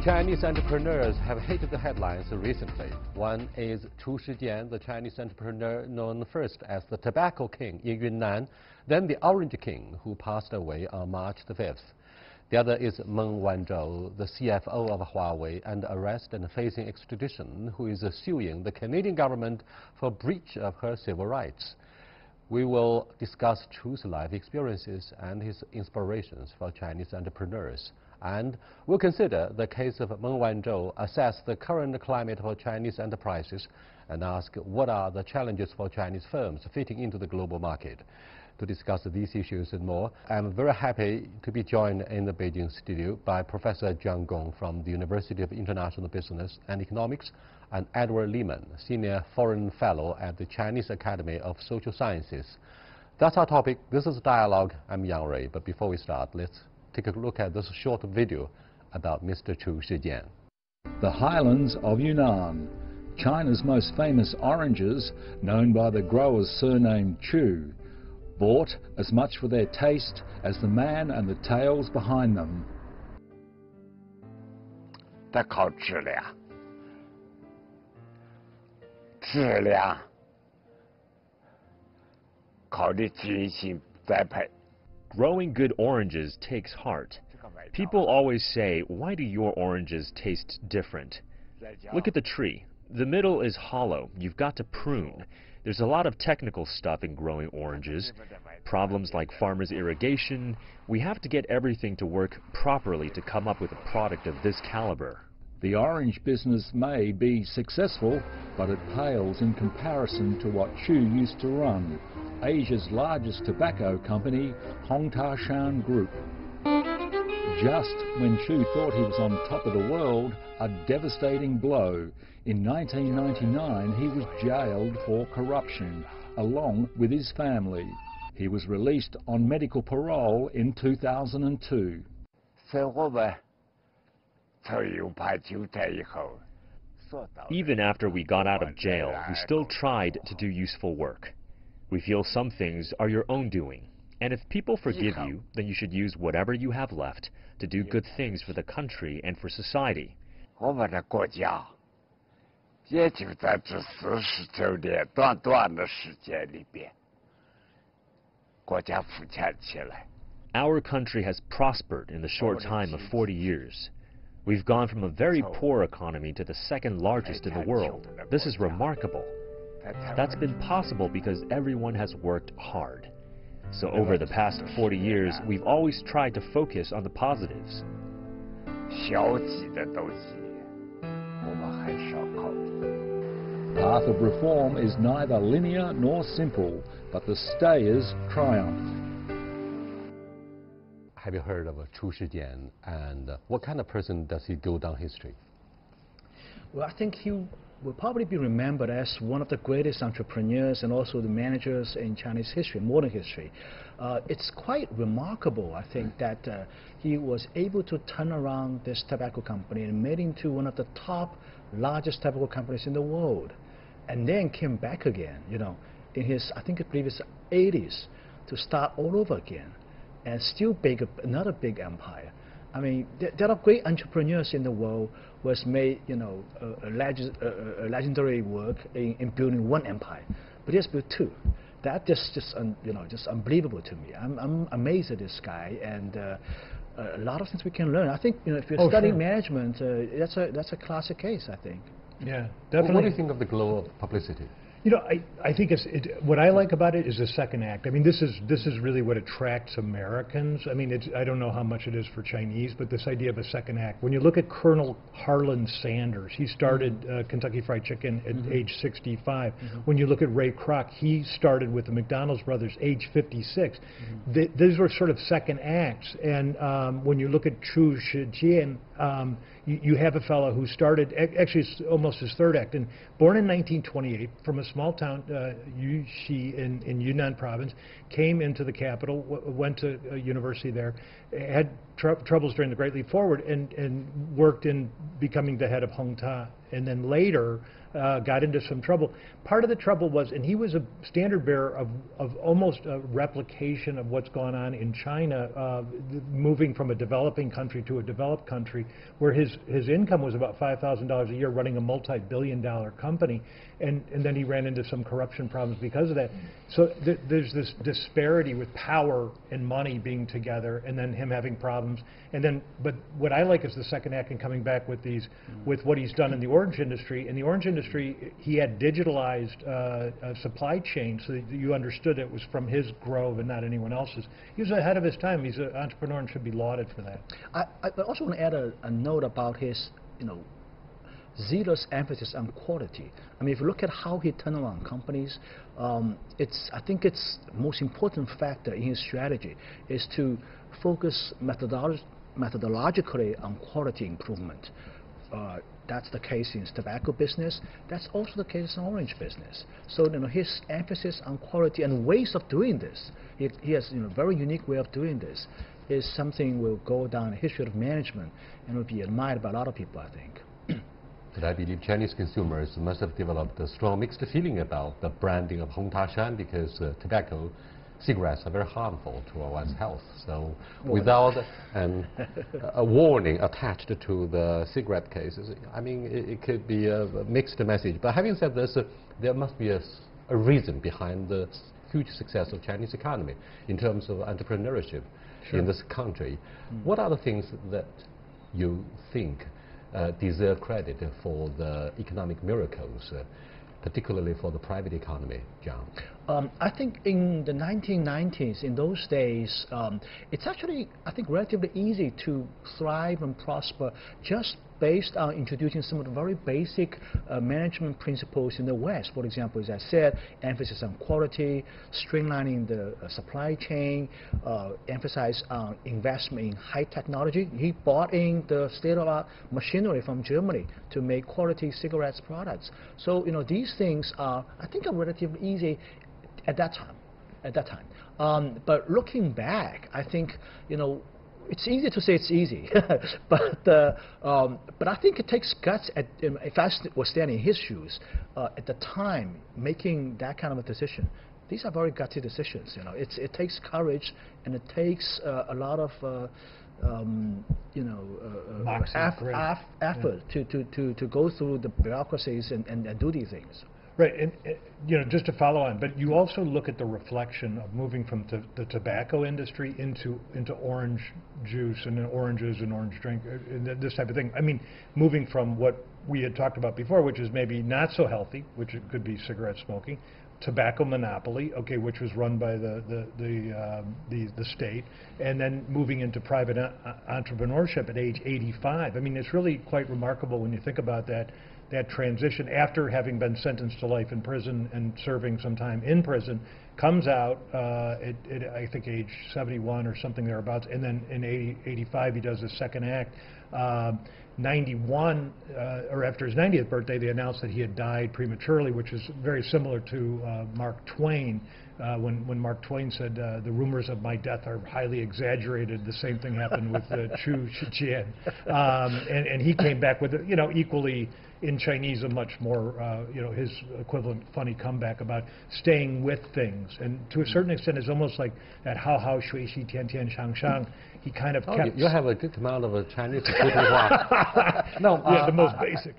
Chinese entrepreneurs have hit the headlines recently. One is Chu Shijian, the Chinese entrepreneur known first as the Tobacco King in Yunnan, then the Orange King, who passed away on March the 5th. The other is Meng Wanzhou, the CFO of Huawei, under arrest and facing extradition, who is suing the Canadian government for breach of her civil rights. We will discuss Chu's life experiences and his inspirations for Chinese entrepreneurs. And we'll consider the case of Meng Wanzhou, assess the current climate for Chinese enterprises, and ask what are the challenges for Chinese firms fitting into the global market. To discuss these issues and more, I'm very happy to be joined in the Beijing studio by Professor Jiang Gong from the University of International Business and Economics, and Edward Lehman, Senior Foreign Fellow at the Chinese Academy of Social Sciences. That's our topic. This is Dialogue. I'm Yang Rui. But before we start, let's take a look at this short video about Mr. Chu Shijian. The highlands of Yunnan, China's most famous oranges, known by the growers surnamed Chu, bought as much for their taste as the man and the tales behind them. 它靠质量，质量靠的精心栽培。 Growing good oranges takes heart. People always say, why do your oranges taste different? Look at the tree. The middle is hollow. You've got to prune. There's a lot of technical stuff in growing oranges. Problems like farmers' irrigation. We have to get everything to work properly to come up with a product of this caliber. The orange business may be successful, but it pales in comparison to what Chu used to run, Asia's largest tobacco company, Hongtashan Group. Just when Chu thought he was on top of the world, a devastating blow. In 1999, he was jailed for corruption, along with his family. He was released on medical parole in 2002. Even after we got out of jail, we still tried to do useful work. We feel some things are your own doing. And if people forgive you, then you should use whatever you have left to do good things for the country and for society. Our country has prospered in the short time of 40 years. We've gone from a very poor economy to the second largest in the world. This is remarkable. That's been possible because everyone has worked hard. So over the past 40 years, we've always tried to focus on the positives. Path of reform is neither linear nor simple, but the stayers triumph. Have you heard of Chu Shijian, and what kind of person does he go down history? Well, I think he will probably be remembered as one of the greatest entrepreneurs and also the managers in Chinese history, modern history. It's quite remarkable, I think, that he was able to turn around this tobacco company and made it into one of the top largest tobacco companies in the world, and then came back again, you know, in his, I think, previous 80s to start all over again and still build another big empire. I mean, there are great entrepreneurs in the world who has made, you know, a legendary work in building one empire, but he has built two. That just unbelievable to me. I'm amazed at this guy, and a lot of things we can learn. I think, you know, if you're studying management, that's a classic case, I think. Yeah, definitely. What do you think of the glow of publicity? You know, I think what I like about it is the second act. I mean, this is really what attracts Americans. I mean, I don't know how much it is for Chinese, but this idea of a second act. When you look at Colonel Harlan Sanders, he started Kentucky Fried Chicken at age 65. When you look at Ray Kroc, he started with the McDonald's brothers age 56. These were sort of second acts. And when you look at Chu Shijian, you have a fellow who started, actually it's almost his third act, and born in 1928 from a small town, Yuxi in Yunnan province, came into the capital, went to a university there, had troubles during the Great Leap Forward and worked in becoming the head of Hongta, and then later got into some trouble. Part of the trouble was, and he was a standard bearer of almost a replication of what's gone on in China, moving from a developing country to a developed country, where his income was about $5,000 a year running a multi-billion-dollar company, and then he ran into some corruption problems because of that. So there's this disparity with power and money being together, and then him having problems. And then, but what I like is the second act and coming back with these, with what he's done in the orange industry. In the orange industry, he had digitalized supply chain, so that you understood it was from his grove and not anyone else's. He was ahead of his time. He's an entrepreneur and should be lauded for that. I also want to add a note about his, zealous emphasis on quality. I mean, if you look at how he turned around companies, I think it's the most important factor in his strategy is to focus methodologically on quality improvement. That's the case in tobacco business. That's also the case in orange business. So his emphasis on quality and ways of doing this, he has a very unique way of doing this, is something will go down in the history of management and will be admired by a lot of people, I think. But I believe Chinese consumers must have developed a strong mixed feeling about the branding of Hongta Shan, because tobacco, cigarettes are very harmful to one's health. So without a warning attached to the cigarette cases, I mean, it could be a mixed message. But having said this, there must be a reason behind the huge success of Chinese economy in terms of entrepreneurship in this country. What are the things that you think deserve credit for the economic miracles, particularly for the private economy, John? I think in the 1990s, in those days, it's actually, I think, relatively easy to thrive and prosper just based on introducing some of the very basic management principles in the West. For example, as I said, emphasis on quality, streamlining the supply chain, emphasis on investment in high technology. He bought in the state-of-the-art machinery from Germany to make quality cigarettes products. So these things are, I think, are relatively easy at that time. But looking back, I think it's easy to say it's easy, but I think it takes guts. If I was standing in his shoes at the time, making that kind of a decision, these are very gutsy decisions. It takes courage, and it takes a lot of effort to go through the bureaucracies and do these things. Right, and just to follow on, but you also look at the reflection of moving from the tobacco industry into orange juice and oranges and orange drink, this type of thing. I mean, moving from what we had talked about before, which is maybe not so healthy, which it could be cigarette smoking, tobacco monopoly, okay, which was run by the state, and then moving into private entrepreneurship at age 85. I mean, it's really quite remarkable when you think about that transition after having been sentenced to life in prison and serving some time in prison, comes out at I think age 71 or something thereabouts, and then in 85 he does his second act. 91, or after his 90th birthday, they announced that he had died prematurely, which is very similar to Mark Twain. When Mark Twain said, the rumors of my death are highly exaggerated, the same thing happened with Chu Shijian. And he came back with, equally in Chinese, a much more, his equivalent funny comeback about staying with things. And to a certain extent, it's almost like that Hao Hao Shui Xi Tian Tian Shang Shang. He kind of kept... You have a good amount of Chinese. No, yeah, the most basic.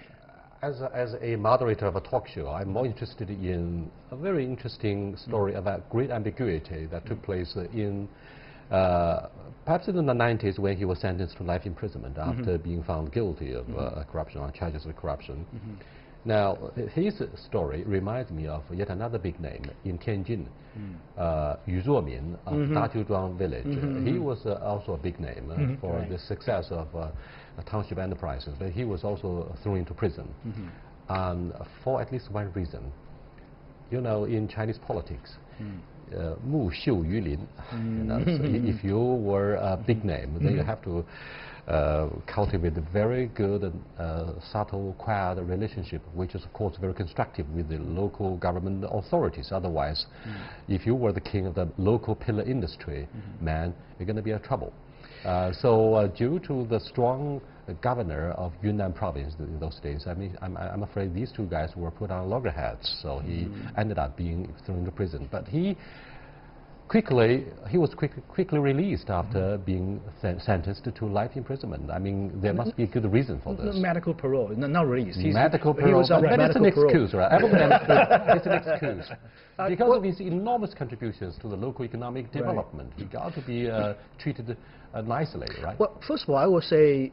As a moderator of a talk show, I'm more interested in a very interesting story about great ambiguity that took place in perhaps in the 90s, when he was sentenced to life imprisonment after being found guilty of corruption, on charges of corruption. Now, his story reminds me of yet another big name in Tianjin, Yu Zuomin of Dajiuzhuang village. He was also a big name for the success of township enterprises, but he was also thrown into prison for at least one reason. In Chinese politics, Mu Xiu Yu Lin. So if you were a big name, then you have to cultivate a very good and subtle, quiet relationship, which is of course very constructive with the local government authorities. Otherwise, if you were the king of the local pillar industry, man, you're going to be in trouble. Due to the strong governor of Yunnan province in those days, I mean, I'm afraid these two guys were put on loggerheads, so he ended up being thrown into prison. But he was quickly released after being sentenced to life imprisonment. I mean, there must be a good reason for this. Medical parole, not released. Medical parole, but it's an excuse, right? It's an excuse. Because of his enormous contributions to the local economic development, he got to be treated nicely, right? Well, first of all, I will say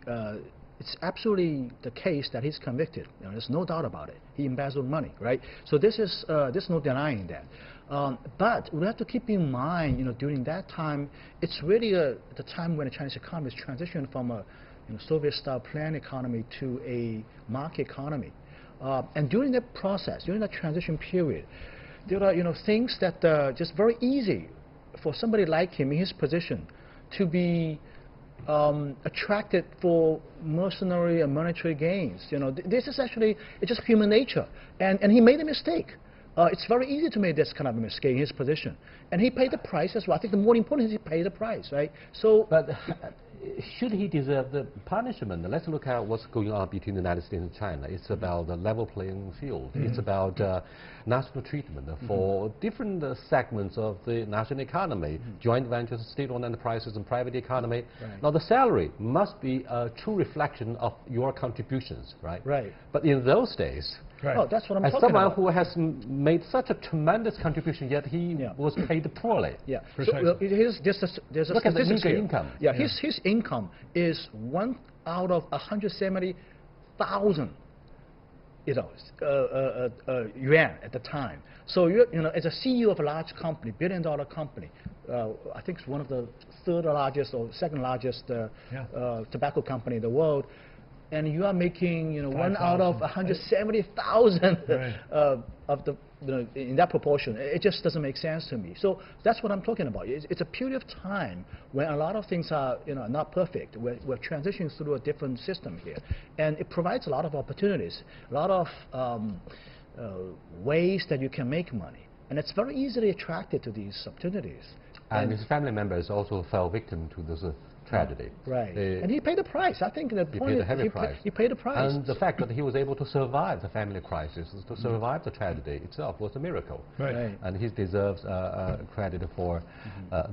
it's absolutely the case that he's convicted. You know, there's no doubt about it. He embezzled money, right? So there's no denying that. But we have to keep in mind, you know, during that time, it's really the time when the Chinese economy is transitioned from a Soviet-style planned economy to a market economy. And during that process, during that transition period, there are things that just very easy for somebody like him in his position to be attracted for mercenary and monetary gains. You know, this is actually, it's just human nature. And he made a mistake. It's very easy to make this kind of a mistake in his position. And he paid the price as well. I think the more important is he paid the price, right? So, but should he deserve the punishment? Let's look at what's going on between the United States and China. It's about the level playing field. It's about national treatment for different segments of the national economy, joint ventures, state-owned enterprises, and private economy. Right. Now, the salary must be a true reflection of your contributions, right? Right. But in those days, oh, that's what I'm as talking someone about. who has made such a tremendous contribution, yet he was paid poorly. Yeah. Precisely. So there's a Look at the statistics meager here. income. Yeah, his income is 1 out of 170,000, yuan at the time. So as a CEO of a large company, billion-dollar company, I think it's one of the third largest or second largest tobacco company in the world. And you are making 1 out of 170,000 of the in that proportion. It just doesn't make sense to me. So that's what I'm talking about. It's a period of time when a lot of things are not perfect. We're transitioning through a different system here, and it provides a lot of opportunities, a lot of ways that you can make money, and it's very easily attracted to these opportunities. And his family members also fell victim to this tragedy. Right. And he paid the price. I think the point paid a is heavy price. He paid the price. And the fact that he was able to survive the family crisis, to survive the tragedy itself was a miracle. Right. And he deserves credit for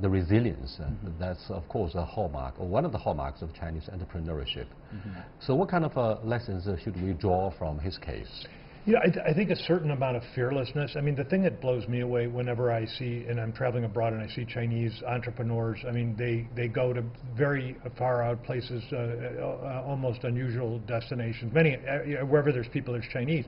the resilience. That's, of course, a hallmark, or one of the hallmarks of Chinese entrepreneurship. So what kind of lessons should we draw from his case? Yeah, I think a certain amount of fearlessness. I mean, the thing that blows me away whenever I see, and I'm traveling abroad and I see Chinese entrepreneurs, I mean, they go to very far out places, almost unusual destinations, many, wherever there's people, there's Chinese.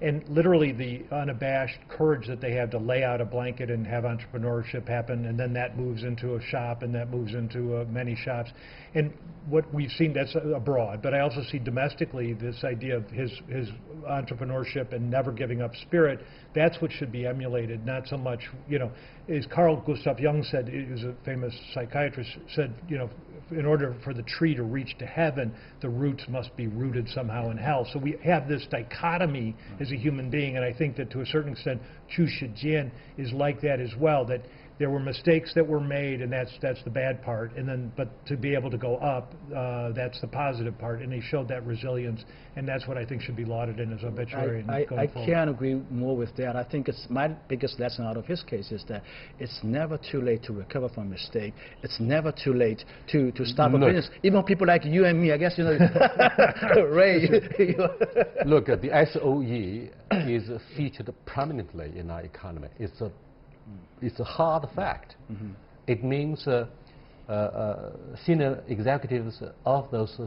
And literally the unabashed courage that they have to lay out a blanket and have entrepreneurship happen, and then that moves into a shop, and that moves into many shops. And what we've seen, that's abroad, but I also see domestically this idea of his entrepreneurship and never giving up spirit. That's what should be emulated, not so much, as Carl Gustav Jung said, he was a famous psychiatrist, said, in order for the tree to reach to heaven, the roots must be rooted somehow in hell. So we have this dichotomy as a human being, and I think that to a certain extent, Chu Shijian is like that as well, that there were mistakes that were made, and that's the bad part, and then, but to be able to go up, that's the positive part, and he showed that resilience, and that's what I think should be lauded in his obituary. I can't agree more with that. I think it's my biggest lesson out of his case is that it's never too late to recover from a mistake. It's never too late to start a business. Even people like you and me, I guess, Ray. Look, the SOE is featured prominently in our economy. It's a hard fact. It means senior executives of those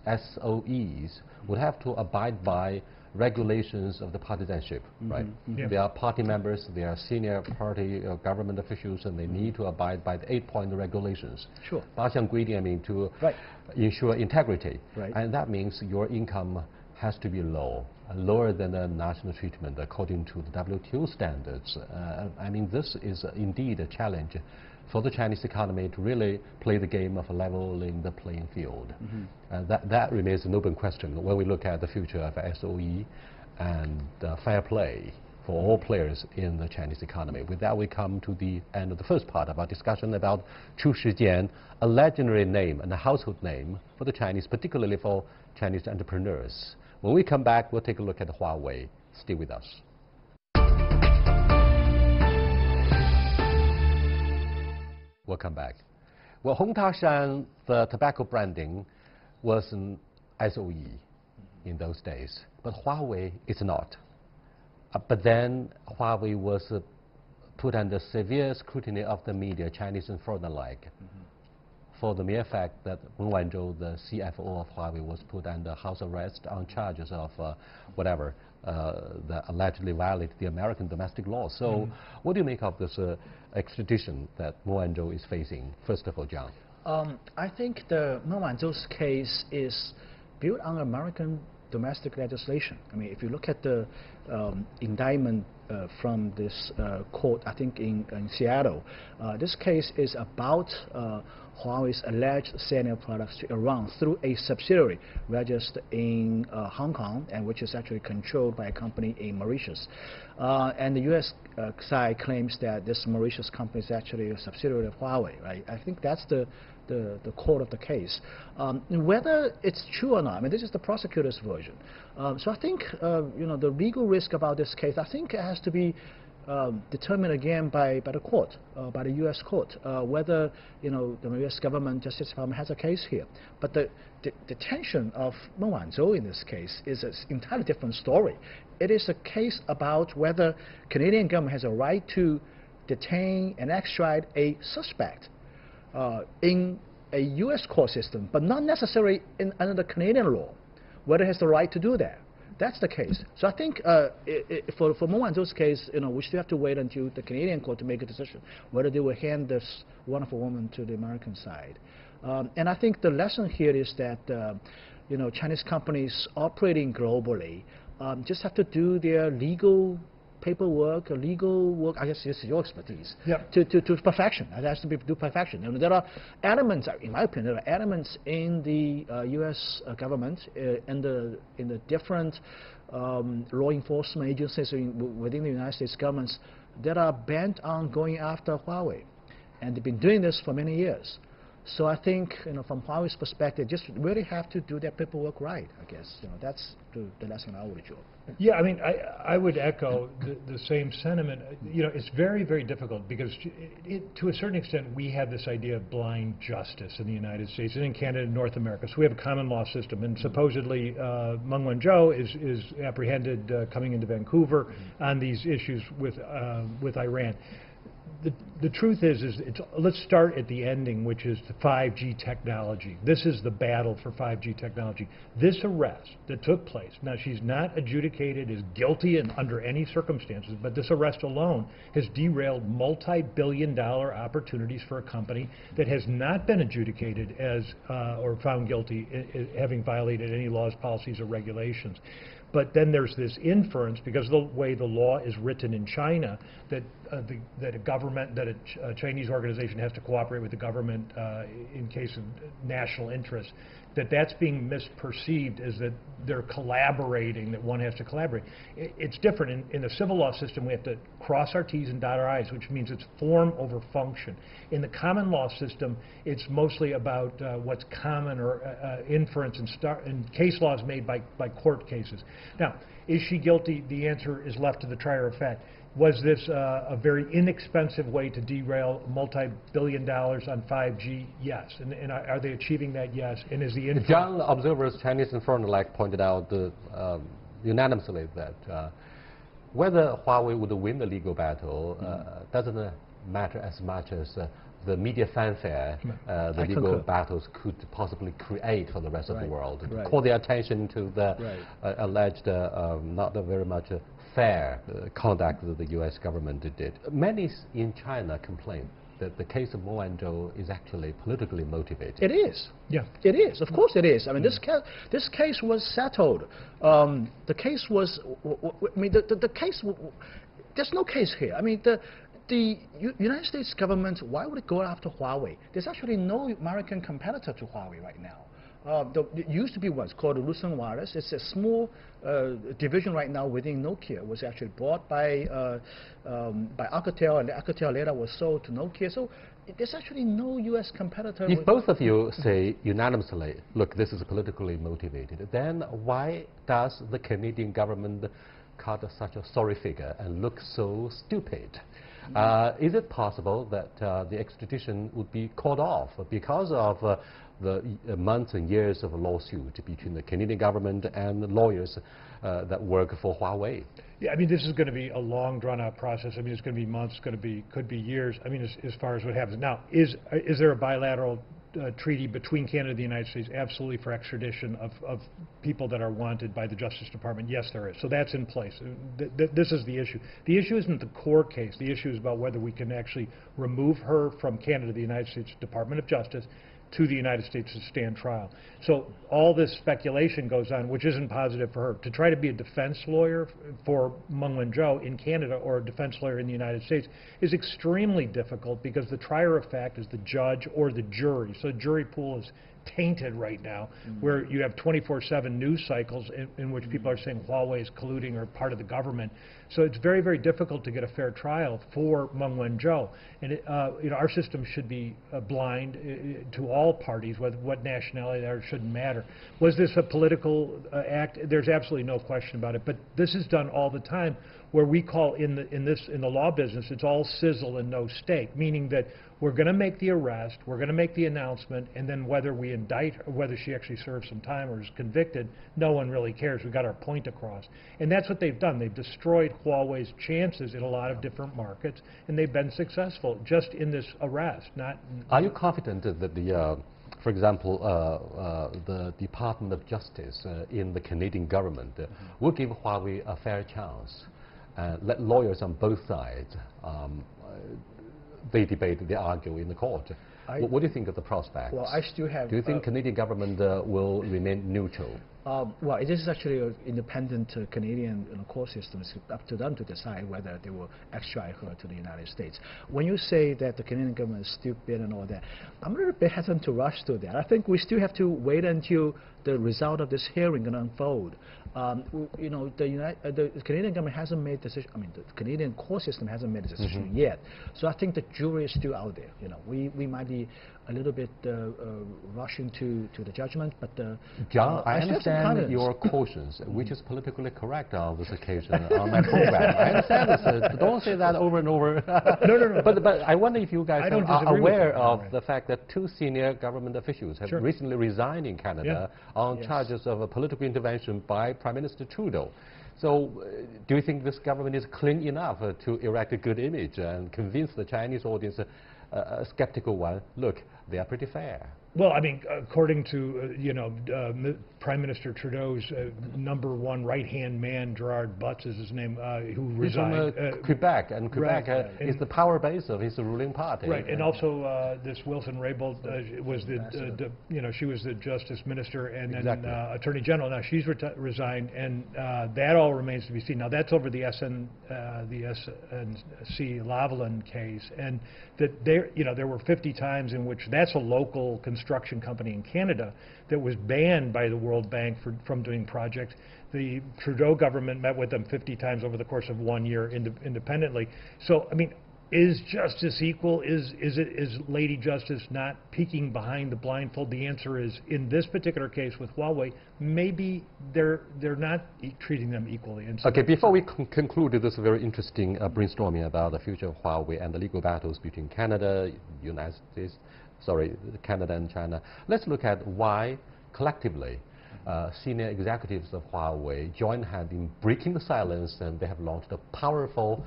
SOEs would have to abide by regulations of the partisanship, right? They are party members, they are senior party government officials, and they need to abide by the 8-point regulations. Sure. 8项规定, I mean, to ensure integrity. Right. And that means your income has to be lower than the national treatment according to the WTO standards. I mean, this is indeed a challenge for the Chinese economy to really play the game of leveling the playing field. That remains an open question when we look at the future of SOE and fair play for all players in the Chinese economy. With that, we come to the end of the first part of our discussion about Chu Shijian, a legendary name and a household name for the Chinese, particularly for Chinese entrepreneurs. When we come back, we'll take a look at Huawei. Stay with us. Welcome back. Well, Hongtashan, the tobacco branding, was an SOE in those days, but Huawei is not. But then Huawei was put under severe scrutiny of the media, Chinese and foreign alike, for the mere fact that Meng Wanzhou, the CFO of Huawei, was put under house arrest on charges of whatever that allegedly violated the American domestic law. So what do you make of this extradition that Meng Wanzhou is facing? First of all, John. I think the Meng Wanzhou's case is built on American domestic legislation. I mean, if you look at the indictment from this court, I think in Seattle, this case is about Huawei's alleged selling of products to Iran through a subsidiary registered in Hong Kong, and which is actually controlled by a company in Mauritius. And the U.S. side claims that this Mauritius company is actually a subsidiary of Huawei, right? I think that's the core of the case. Whether it's true or not, I mean, this is the prosecutor's version. So I think, the legal risk about this case, I think it has to be determined again by the court, by the U.S. court, whether the U.S. government, Justice Department, has a case here. But the detention of Meng Wanzhou in this case is an entirely different story. It is a case about whether Canadian government has a right to detain and extradite a suspect in a U.S. court system, but not necessarily under the Canadian law, whether it has the right to do that. That's the case. So I think for Meng Wanzhou's case, we still have to wait until the Canadian court to make a decision whether they will hand this wonderful woman to the American side. And I think the lesson here is that Chinese companies operating globally just have to do their legal paperwork, legal work. I guess this is your expertise. Yeah. To perfection. It has to be to perfection. And there are elements, in my opinion, there are elements in the U.S. government, in the different law enforcement agencies within the United States governments that are bent on going after Huawei, and they've been doing this for many years. So I think, from Huawei's perspective, just really have to do their paperwork right. I guess that's the lesson I would draw. Yeah, I mean, I would echo the same sentiment. It's very, very difficult because, to a certain extent, we have this idea of blind justice in the United States and in Canada and North America. So we have a common law system, and supposedly Meng Wanzhou is apprehended coming into Vancouver on these issues with Iran. The truth is let's start at the ending, which is the 5G technology. This is the battle for 5G technology. This arrest that took place, now she's not adjudicated as guilty under any circumstances, but this arrest alone has derailed multi-billion-dollar opportunities for a company that has not been adjudicated as or found guilty having violated any laws, policies, or regulations. But then there's this inference, because of the way the law is written in China, that a Chinese organization has to cooperate with the government in case of national interest, that's being misperceived as that they're collaborating, that one has to collaborate. It's different. In the civil law system, we have to cross our T's and dot our I's, which means it's form over function. In the common law system, it's mostly about what's common or inference and case laws made by court cases. Now, is she guilty? The answer is left to the trier of fact. Was this a very inexpensive way to derail multi-billion dollars on 5G? Yes. And are they achieving that? Yes. And is the young observers, Chinese and foreign alike, pointed out unanimously that whether Huawei would win the legal battle doesn't matter as much as the media fanfare the legal battles could possibly create for the rest of the world. To call their attention to the alleged not very much fair conduct that the U.S. government did. Many in China complain that the case of Meng Wanzhou is actually politically motivated. It is. Yeah. It is. Of course it is. I mean, this case was settled. The case was, I mean, the case, there's no case here. I mean, the United States government, why would it go after Huawei? There's actually no American competitor to Huawei right now. It used to be what's called the Lucent Wireless. It's a small division right now within Nokia. It was actually bought by Alcatel, and Alcatel later was sold to Nokia. So there's actually no U.S. competitor. If both of you say unanimously, look, this is politically motivated, then why does the Canadian government cut such a sorry figure and look so stupid? Is it possible that the extradition would be called off because of the months and years of lawsuit between the Canadian government and lawyers that work for Huawei? Yeah, I mean, this is going to be a long, drawn-out process. I mean, it's going to be months, could be years. I mean, as far as what happens now, is there a bilateral treaty between Canada and the United States? Absolutely, for extradition of people that are wanted by the Justice Department. Yes, there is. So that's in place. This is the issue. The issue isn't the core case. The issue is about whether we can actually remove her from Canada to the United States Department of Justice to the United States to stand trial. So all this speculation goes on, which isn't positive for her. To try to be a defense lawyer for Meng Wanzhou in Canada or a defense lawyer in the United States is extremely difficult because the trier of fact is the judge or the jury. So the jury pool is tainted right now, where you have 24/7 news cycles in which people are saying Huawei is colluding or part of the government. So it's very, very difficult to get a fair trial for Meng Wanzhou. And you know, our system should be blind to all parties, whether what nationality they are, shouldn't matter. Was this a political act? There's absolutely no question about it. But this is done all the time, where we call in the law business, it's all sizzle and no steak, meaning that we're going to make the arrest, we're going to make the announcement, and then whether we indict her, whether she actually serves some time or is convicted, no one really cares. We got our point across. And that's what they've done. They've destroyed Huawei's chances in a lot of different markets, and they've been successful just in this arrest. Are you confident that for example, the Department of Justice in the Canadian government will give Huawei a fair chance? Let lawyers on both sides, they debate, they argue in the court. What do you think of the prospects? Well, I still have... Do you think Canadian government will remain neutral? Well, it is actually an independent Canadian court system. It's up to them to decide whether they will extradite her to the United States. When you say that the Canadian government is stupid and all that, I'm a little bit hesitant to rush to that. I think we still have to wait until the result of this hearing can unfold. You know, the Canadian government hasn't made decision. I mean, the Canadian court system hasn't made a decision yet. So I think the jury is still out there. You know, we might be a little bit rushing to the judgment, but John, I understand your cautions, which is politically correct on this occasion on my program. I understand this. Don't say that over and over. No. But I wonder if you guys are aware of the fact that two senior government officials have recently resigned in Canada on charges of a political intervention by Prime Minister Trudeau. So do you think this government is clean enough to erect a good image and convince the Chinese audience, a skeptical one, look, they are pretty fair? Well, I mean, according to, you know, Prime Minister Trudeau's #1 right-hand man, Gerard Butts is his name, who resigned. From Quebec, and Quebec is the power base of his ruling party. Right, and also this Wilson Raybould was you know, she was the Justice Minister and then Attorney General. Now she's resigned, and that all remains to be seen. Now that's over the SNC Lavalin case, and that there were 50 times in which that's a local construction company in Canada that was banned by the World Bank from doing projects. The Trudeau government met with them 50 times over the course of 1 year independently. So, I mean, is justice equal? Is Lady Justice not peeking behind the blindfold? The answer is, in this particular case with Huawei, maybe they're not treating them equally. And so okay, before we conclude this very interesting brainstorming about the future of Huawei and the legal battles between Canada, Canada and China, let's look at why collectively senior executives of Huawei joined hands in breaking the silence, and they have launched a powerful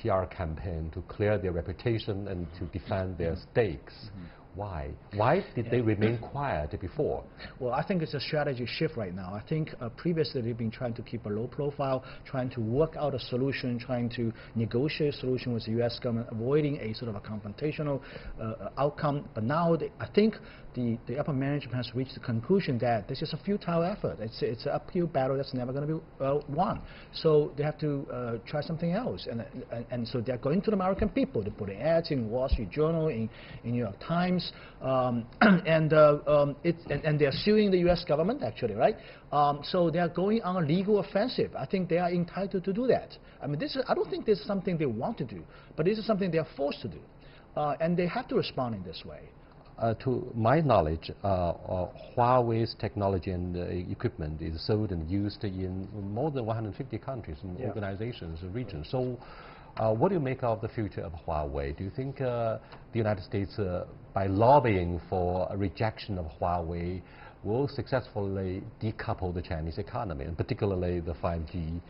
PR campaign to clear their reputation and to defend their stakes. Why? Why did they remain quiet before? Well, I think it's a strategy shift right now. I think previously they've been trying to keep a low profile, trying to work out a solution, trying to negotiate a solution with the U.S. government, avoiding a sort of a confrontational outcome. But now I think the upper management has reached the conclusion that this is a futile effort. It's an uphill battle that's never going to be won. So they have to try something else. And so they're going to the American people. They're putting ads in Wall Street Journal, in New York Times, patents, and they're suing the U.S. government, actually, right? So they are going on a legal offensive. I think they are entitled to do that. I mean, I don't think this is something they want to do, but this is something they are forced to do. And they have to respond in this way. To my knowledge, Huawei's technology and equipment is sold and used in more than 150 countries and organizations and regions. So what do you make of the future of Huawei? Do you think the United States, by lobbying for a rejection of Huawei, will successfully decouple the Chinese economy, and particularly the 5G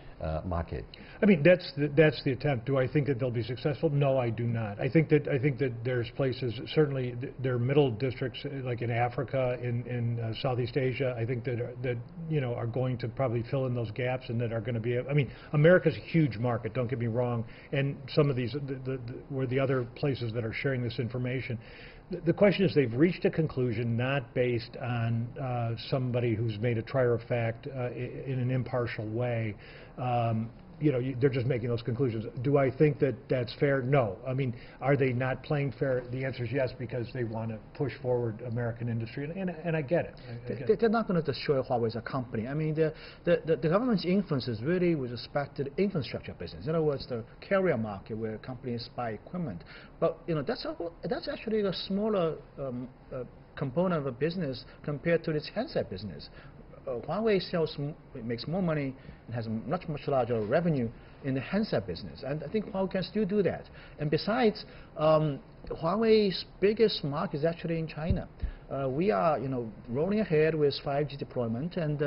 market? I mean, that's the attempt. Do I think that they'll be successful? No, I do not. I think that there's places, certainly there are middle districts like in Africa, in Southeast Asia. I think that are going to probably fill in those gaps, and that are going to be. I mean, America's a huge market. Don't get me wrong. And some of these, were the other places that are sharing this information. The question is, they've reached a conclusion not based on somebody who's made a trier of fact in an impartial way. They're just making those conclusions. Do I think that that's fair? No. I mean, are they not playing fair? The answer is yes, because they want to push forward American industry, and I get it. They're not going to destroy Huawei as a company. I mean, the government's influence is really with respect to the infrastructure business. In other words, the carrier market where companies buy equipment. But that's actually a smaller component of a business compared to its handset business. Huawei makes more money and has a much larger revenue in the handset business, and I think Huawei can still do that. And besides, Huawei's biggest market is actually in China. We are, rolling ahead with 5G deployment, and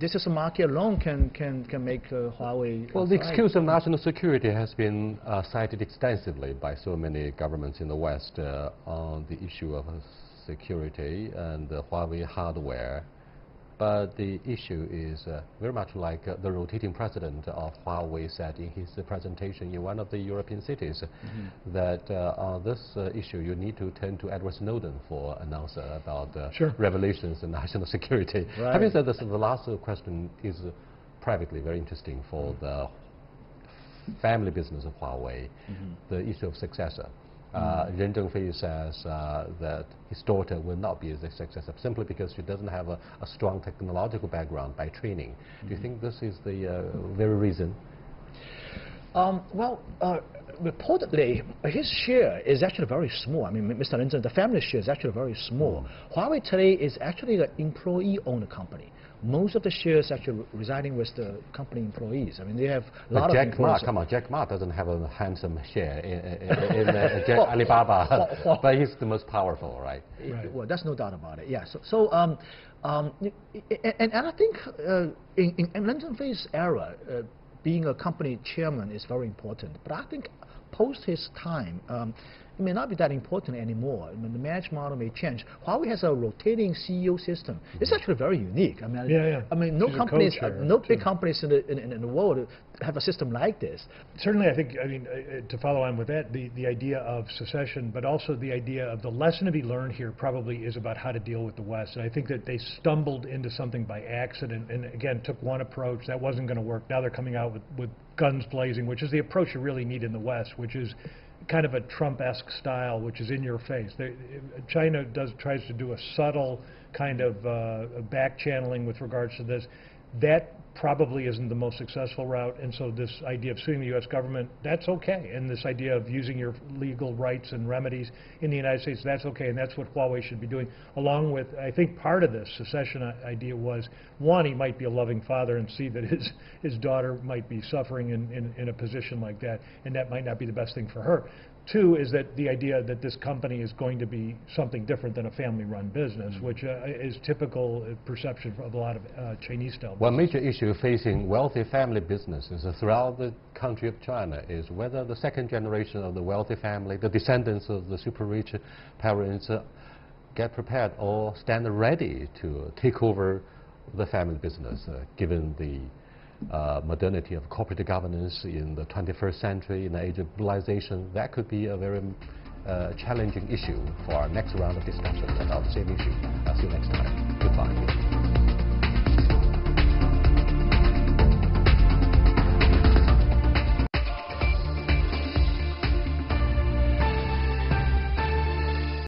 this is a market alone can make Huawei. Well, the excuse of national security has been cited extensively by so many governments in the West on the issue of security and Huawei hardware. But the issue is very much like the rotating president of Huawei said in his presentation in one of the European cities, that on this issue you need to turn to Edward Snowden for an answer about revelations in national security. Right. Having said this, the last question is privately very interesting for the family business of Huawei, the issue of successor. Ren Zhengfei says that his daughter will not be a successor simply because she doesn't have a strong technological background by training. Do you think this is the very reason? Reportedly, his share is actually very small. I mean, Mr. Ren Zhengfei, the family share is actually very small. Huawei today is actually an employee-owned company. Most of the shares actually residing with the company employees. I mean, they have a lot of employees. Jack Ma doesn't have a handsome share in Alibaba, but he's the most powerful, right? Well, that's no doubt about it. Yeah. And I think in Ren Zhengfei's era, being a company chairman is very important. But I think post his time, it may not be that important anymore. I mean, the management model may change. Huawei has a rotating CEO system. It's actually very unique. I mean, I mean, no big companies in the world have a system like this. Certainly, I think, to follow on with that, the idea of secession, but also the idea of the lesson to be learned here probably is about how to deal with the West. And I think that they stumbled into something by accident and, again, took one approach. That wasn't going to work. Now they're coming out with guns blazing, which is the approach you really need in the West, which is kind of a Trump-esque style, which is in your face. China tries to do a subtle kind of back-channeling with regards to this. That probably isn't the most successful route, and so this idea of suing the U.S. government, that's okay. And this idea of using your legal rights and remedies in the United States, that's okay, and that's what Huawei should be doing. Along with, I think part of this secession idea was, one, he might be a loving father and see that his daughter might be suffering in a position like that, and that might not be the best thing for her. Two is that the idea that this company is going to be something different than a family-run business, which is typical perception of a lot of Chinese-style businesses. One major issue facing wealthy family businesses throughout the country of China is whether the second generation of the wealthy family, the descendants of the super-rich parents, get prepared or stand ready to take over the family business, given the modernity of corporate governance in the 21st century, in the age of globalization. That could be a very challenging issue for our next round of discussion about the same issue. See you next time. Goodbye.